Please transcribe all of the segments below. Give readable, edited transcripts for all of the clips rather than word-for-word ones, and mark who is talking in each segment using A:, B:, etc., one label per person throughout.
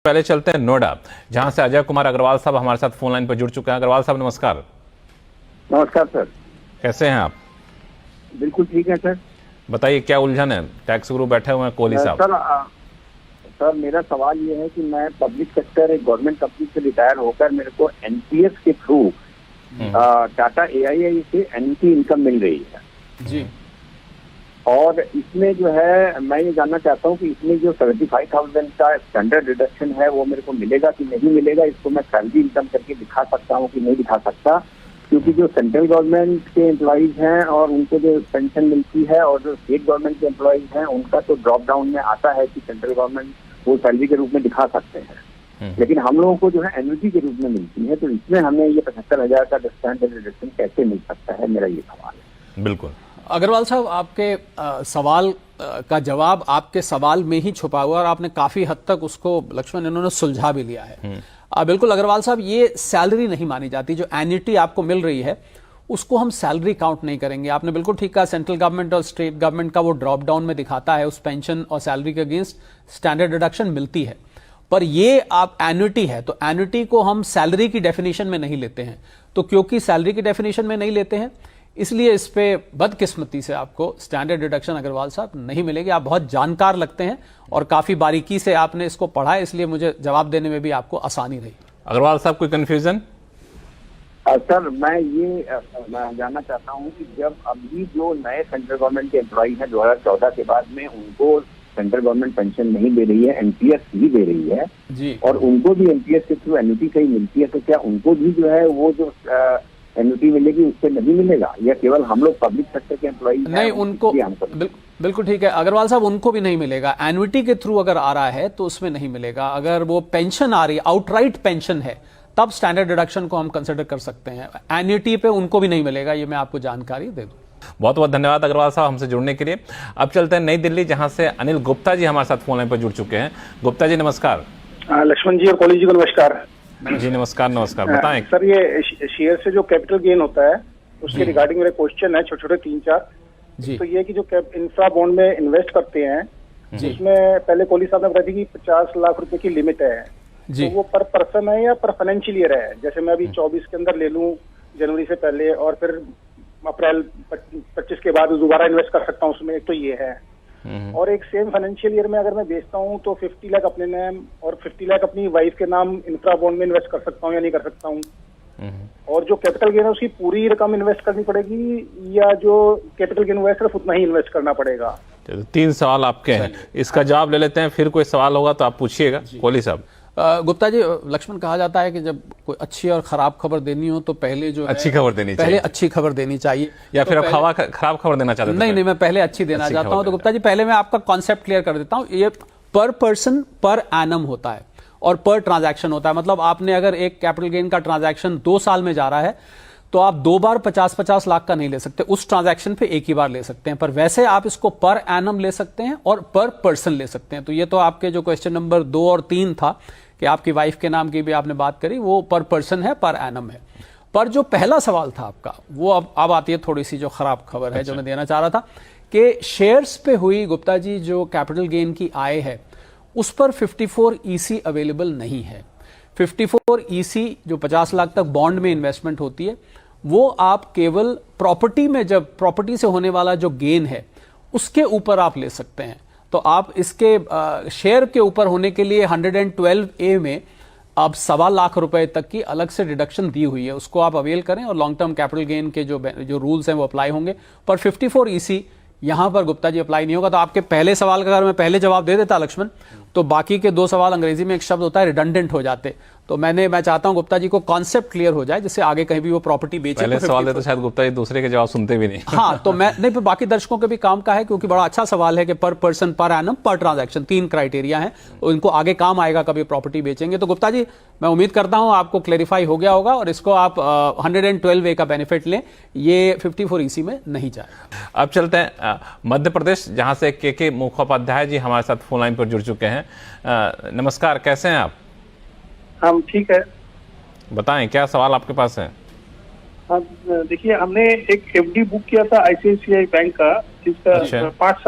A: पहले चलते हैं नोएडा, जहां से अजय कुमार अग्रवाल साहब हमारे साथ फोन लाइन पर जुड़ चुके हैं। अग्रवाल साहब नमस्कार।
B: नमस्कार सर।
A: कैसे हैं आप?
B: बिल्कुल ठीक है सर।
A: बताइए क्या उलझन है? टैक्स गुरु बैठे हुए हैं कोहली साहब।
B: सर मेरा सवाल ये है कि मैं पब्लिक सेक्टर एक गवर्नमेंट कंपनी से रिटायर होकर मेरे को एनपीएस के थ्रू टाटा एआईआई से एन्युटी इनकम मिल रही है
A: जी।
B: और इसमें जो है मैं ये जानना चाहता हूँ कि इसमें जो 75,000 का स्टैंडर्ड डिडक्शन है वो मेरे को मिलेगा कि नहीं मिलेगा। इसको मैं सैलरी इनकम करके दिखा सकता हूँ कि नहीं दिखा सकता, क्योंकि जो सेंट्रल गवर्नमेंट के एम्प्लॉइज हैं और उनको जो पेंशन मिलती है और जो स्टेट गवर्नमेंट के एम्प्लॉइज हैं उनका तो ड्रॉप डाउन में आता है कि सेंट्रल गवर्नमेंट वो सैलरी के रूप में दिखा सकते हैं, लेकिन हम लोगों को जो है एन्युटी के रूप में मिलती है। तो इसमें हमें ये 75,000 का स्टैंडर्ड डिडक्शन कैसे मिल सकता है, मेरा ये सवाल है।
C: बिल्कुल अग्रवाल साहब, आपके सवाल का जवाब आपके सवाल में ही छुपा हुआ और आपने काफी हद तक उसको लक्ष्मण इन्होंने सुलझा भी लिया है। बिल्कुल अग्रवाल साहब, ये सैलरी नहीं मानी जाती। जो एन्युटी आपको मिल रही है उसको हम सैलरी काउंट नहीं करेंगे। आपने बिल्कुल ठीक कहा, सेंट्रल गवर्नमेंट और स्टेट गवर्नमेंट का वो ड्रॉप डाउन में दिखाता है, उस पेंशन और सैलरी के अगेंस्ट स्टैंडर्ड डिडक्शन मिलती है। पर ये आप एन्युटी है तो एन्युटी को हम सैलरी की डेफिनेशन में नहीं लेते हैं। तो क्योंकि सैलरी की डेफिनेशन में नहीं लेते हैं इसलिए इस पे बदकिस्मती से आपको स्टैंडर्ड डिडक्शन अग्रवाल साहब नहीं मिलेगी। आप बहुत जानकार लगते हैं और काफी बारीकी से आपने इसको पढ़ा है, इसलिए मुझे जवाब देने में भी आपको आसानी रही।
A: अग्रवाल साहब कोई कंफ्यूजन?
B: सर मैं ये जानना चाहता हूँ कि जब अभी जो नए सेंट्रल गवर्नमेंट के एम्प्लॉई हैं 2014 के बाद में उनको सेंट्रल गवर्नमेंट पेंशन नहीं दे रही है, एनपीएस ही दे रही है
C: जी, और
B: उनको भी एनपीएस के थ्रू एन्युटी कहीं मिलती है, तो क्या उनको भी जो है वो जो एन्युटी मिलेगी उससे नहीं मिलेगा, या केवल हम लोग पब्लिक सेक्टर के एम्प्लॉई
C: नहीं? उनको बिल्कुल ठीक है अग्रवाल साहब, उनको भी नहीं मिलेगा। एन्युटी के थ्रू अगर आ रहा है तो उसमें नहीं मिलेगा। अगर वो पेंशन आ रही है, आउटराइट पेंशन है, तब स्टैंडर्ड डिडक्शन को हम कंसिडर कर सकते हैं। एन्युटी पे उनको भी नहीं मिलेगा, ये मैं आपको जानकारी दे दूं।
A: बहुत बहुत धन्यवाद अग्रवाल साहब हमसे जुड़ने के लिए। अब चलते हैं नई दिल्ली, जहां से अनिल गुप्ता जी हमारे साथ फोन लाइन पर जुड़ चुके हैं। गुप्ता जी नमस्कार।
D: लक्ष्मण जी और कॉलेज जी को नमस्कार।
A: जी नमस्कार। नमस्कार, बताएं
D: सर। ये शेयर से जो कैपिटल गेन होता है उसके रिगार्डिंग मेरा क्वेश्चन है, छोटे छोटे 3-4 जी। तो ये कि जो इंफ्रा बॉन्ड में इन्वेस्ट करते हैं उसमें पहले कोहली साहब ने बताया थी कि 50 लाख रुपए की लिमिट है जी। तो वो पर पर्सन है या पर फाइनेंशियल ईयर है? जैसे मैं अभी 24 के अंदर ले लूं जनवरी से पहले और फिर अप्रैल 25 के बाद दोबारा इन्वेस्ट कर सकता हूँ उसमें, एक तो ये है। और एक सेम फाइनेंशियल ईयर में अगर मैं बेचता हूँ तो 50 लाख अपने नाम और 50 लाख अपनी वाइफ के नाम इंफ्रा बॉन्ड में इन्वेस्ट कर सकता हूँ या नहीं कर सकता हूँ? और जो कैपिटल गेन है उसकी पूरी रकम इन्वेस्ट करनी पड़ेगी या जो कैपिटल गेन हुआ है सिर्फ उतना ही इन्वेस्ट करना पड़ेगा?
A: 3 सवाल आपके हैं, इसका जवाब ले लेते हैं, फिर कोई सवाल होगा तो आप पूछिएगा कोहली साहब।
C: गुप्ता जी, लक्ष्मण कहा जाता है कि जब कोई अच्छी और खराब खबर देनी हो तो पहले जो
A: अच्छी खबर देनी चाहिए,
C: पहले अच्छी खबर देनी चाहिए,
A: या फिर आप खराब खबर देना चाहते हैं?
C: नहीं, मैं पहले अच्छी देना चाहता हूं। तो गुप्ता जी पहले मैं आपका कॉन्सेप्ट क्लियर कर देता हूं। ये पर पर्सन पर एनम होता है और पर ट्रांजैक्शन होता है। मतलब आपने अगर एक कैपिटल गेन का ट्रांजैक्शन 2 साल में जा रहा है तो आप 2 बार 50-50 लाख का नहीं ले सकते, उस ट्रांजैक्शन पे एक ही बार ले सकते हैं। पर वैसे आप इसको पर एनम ले सकते हैं और पर पर्सन ले सकते हैं। तो ये तो आपके जो क्वेश्चन नंबर 2 और 3 था कि आपकी वाइफ के नाम की भी आपने बात करी, वो पर पर्सन है, पर एनम है। पर जो पहला सवाल था आपका वो अब आती है थोड़ी सी जो खराब खबर है जो मैं देना चाह रहा था कि शेयर्स पे हुई गुप्ता जी जो कैपिटल गेन की आय है उस पर 54 EC अवेलेबल नहीं है। 54 EC जो 50 लाख तक बॉन्ड में इन्वेस्टमेंट होती है वो आप केवल प्रॉपर्टी में, जब प्रॉपर्टी से होने वाला जो गेन है उसके ऊपर आप ले सकते हैं। तो आप इसके शेयर के ऊपर होने के लिए 112A में अब 1.25 लाख रुपए तक की अलग से डिडक्शन दी हुई है, उसको आप अवेल करें और लॉन्ग टर्म कैपिटल गेन के जो रूल्स हैं वो अप्लाई होंगे। पर 54 EC यहां पर गुप्ता जी अप्लाई नहीं होगा। तो आपके पहले सवाल का अगर मैं पहले जवाब दे देता लक्ष्मण, तो बाकी के 2 सवाल अंग्रेजी में एक शब्द होता है रिडंडेंट हो जाते। तो मैं चाहता हूं गुप्ता जी को कॉन्सेप्ट क्लियर हो जाए जिससे आगे कहीं भी वो प्रॉपर्टी बेचे।
A: पहले सवाल दे तो शायद गुप्ता जी दूसरे के जवाब सुनते भी नहीं।
C: हाँ, तो मैं नहीं, बाकी दर्शकों के भी काम का है क्योंकि बड़ा अच्छा सवाल है कि पर पर्सन, पर एनम, पर ट्रांजैक्शन 3 क्राइटेरिया हैं, इनको आगे काम आएगा कभी प्रॉपर्टी बेचेंगे। तो गुप्ता जी मैं उम्मीद करता हूं आपको क्लेरिफाई हो गया होगा और इसको आप 112A का बेनिफिट लें, ये 54 EC में नहीं जाए।
A: अब चलते हैं मध्य प्रदेश, जहां से के मुखोपाध्याय जी हमारे साथ फोन लाइन पर जुड़ चुके हैं। नमस्कार, कैसे हैं आप?
D: हम ठीक है।
A: बताएं क्या सवाल आपके पास है?
D: हाँ, देखिए हमने एक FD बुक किया था ICICI बैंक का, जिसका 5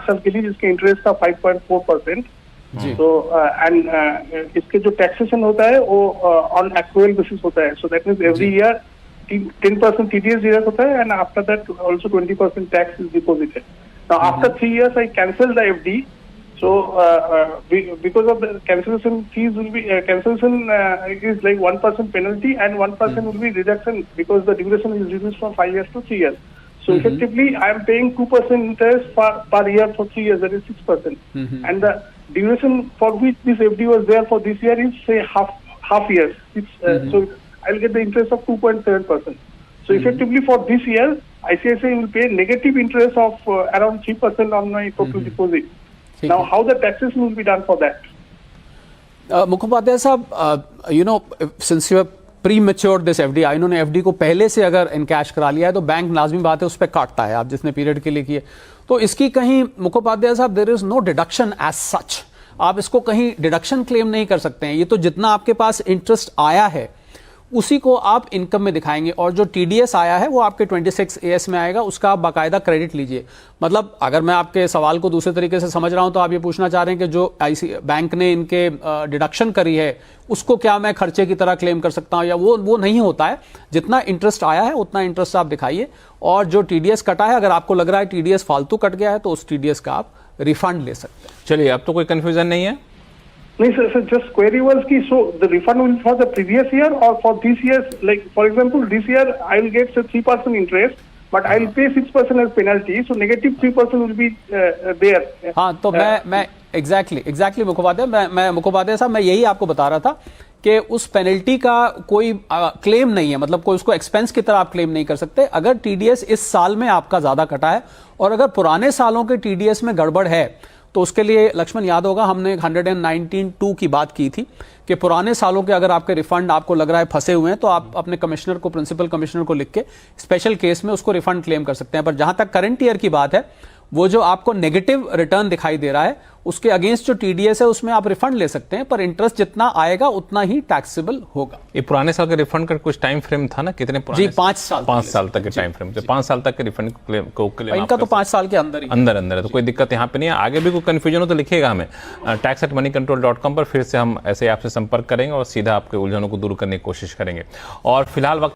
D: साल के लिए, जिसके इंटरेस्ट था 5.4%। तो एंड इसके जो टैक्सेशन होता है वो ऑन एक्रुअल बेसिस होता है, so that means every year 10% TDS deduct होता है and after that also 20% tax is deposited. Now after 3 years I cancel the FD. So, because of the cancellation fees will be cancellation is like 1% penalty and 1% will be reduction because the duration is reduced from 5 years to 3 years. So effectively, I am paying 2% interest per year for 3 years. That is 6%. And the duration for which this FD was there for this year is say half years. So I'll get the interest of 2.7%. So effectively for this year, ICICI will pay negative interest of around 3% on my total deposit. Now, how the taxation will be done for that?
C: Mukhopadhyay साहब, you know, since you have pre-matured this FD, इन्होंने FD को पहले से अगर encash करा लिया है तो बैंक लाजमी बात है उस पर काटता है, आप जितने पीरियड के लिए किए. तो इसकी कहीं मुखोपाध्याय साहब there is no deduction as such, आप इसको कहीं डिडक्शन क्लेम नहीं कर सकते हैं. ये तो जितना आपके पास इंटरेस्ट आया है उसी को आप इनकम में दिखाएंगे, और जो TDS आया है वो आपके 26 AS में आएगा, उसका आप बाकायदा क्रेडिट लीजिए. मतलब अगर मैं आपके सवाल को दूसरे तरीके से समझ रहा हूं तो आप ये पूछना चाह रहे हैं कि जो बैंक ने इनके डिडक्शन करी है उसको क्या मैं खर्चे की तरह क्लेम कर सकता हूं, या वो नहीं होता है. जितना इंटरेस्ट आया है उतना इंटरेस्ट आप दिखाइए, और जो TDS कटा है अगर आपको लग रहा है TDS फालतू कट गया है तो उस TDS का आप रिफंड ले सकते हैं.
A: चलिए, अब तो कोई कंफ्यूजन नहीं है.
D: नहीं सर, just query was कि so the refund will be for the previous year or for this year, like for example this year I will get say 3% interest but I will pay 6% as penalty, so negative 3% will be there.
C: हाँ, तो मैं exactly Mukhopadhyay, मैं मुखोपाध्याय साहब मैं यही आपको बता रहा था कि उस पेनल्टी का कोई क्लेम नहीं है, मतलब कोई उसको एक्सपेंस की तरह आप क्लेम नहीं कर सकते. अगर TDS इस साल में आपका ज्यादा कटा है और अगर पुराने सालों के TDS में गड़बड़ है तो उसके लिए लक्ष्मण याद होगा हमने 119(2) की बात की थी कि पुराने सालों के अगर आपके रिफंड आपको लग रहा है फंसे हुए हैं तो आप अपने कमिश्नर को, प्रिंसिपल कमिश्नर को लिख के स्पेशल केस में उसको रिफंड क्लेम कर सकते हैं. पर जहां तक करंट ईयर की बात है, वो जो आपको नेगेटिव रिटर्न दिखाई दे रहा है उसके अगेंस्ट जो TDS है उसमें आप रिफंड ले सकते हैं, पर इंटरेस्ट जितना आएगा उतना ही टैक्सेबल होगा.
A: ये पुराने साल के रिफंड का कुछ टाइम फ्रेम था ना, कितने पुराने?
C: जी, 5 साल.
A: 5 साल तक के टाइम फ्रेम, तो 5 साल तक के रिफंड को क्लेम
C: इनका तो 5 साल के अंदर
A: है, तो कोई दिक्कत यहाँ पे नहीं है. आगे भी कोई कंफ्यूजन हो तो लिखिएगा हमें tax@moneycontrol.com पर, फिर से हम ऐसे आपसे संपर्क करेंगे और सीधा आपके उलझनों को दूर करने की कोशिश करेंगे. और फिलहाल वक्त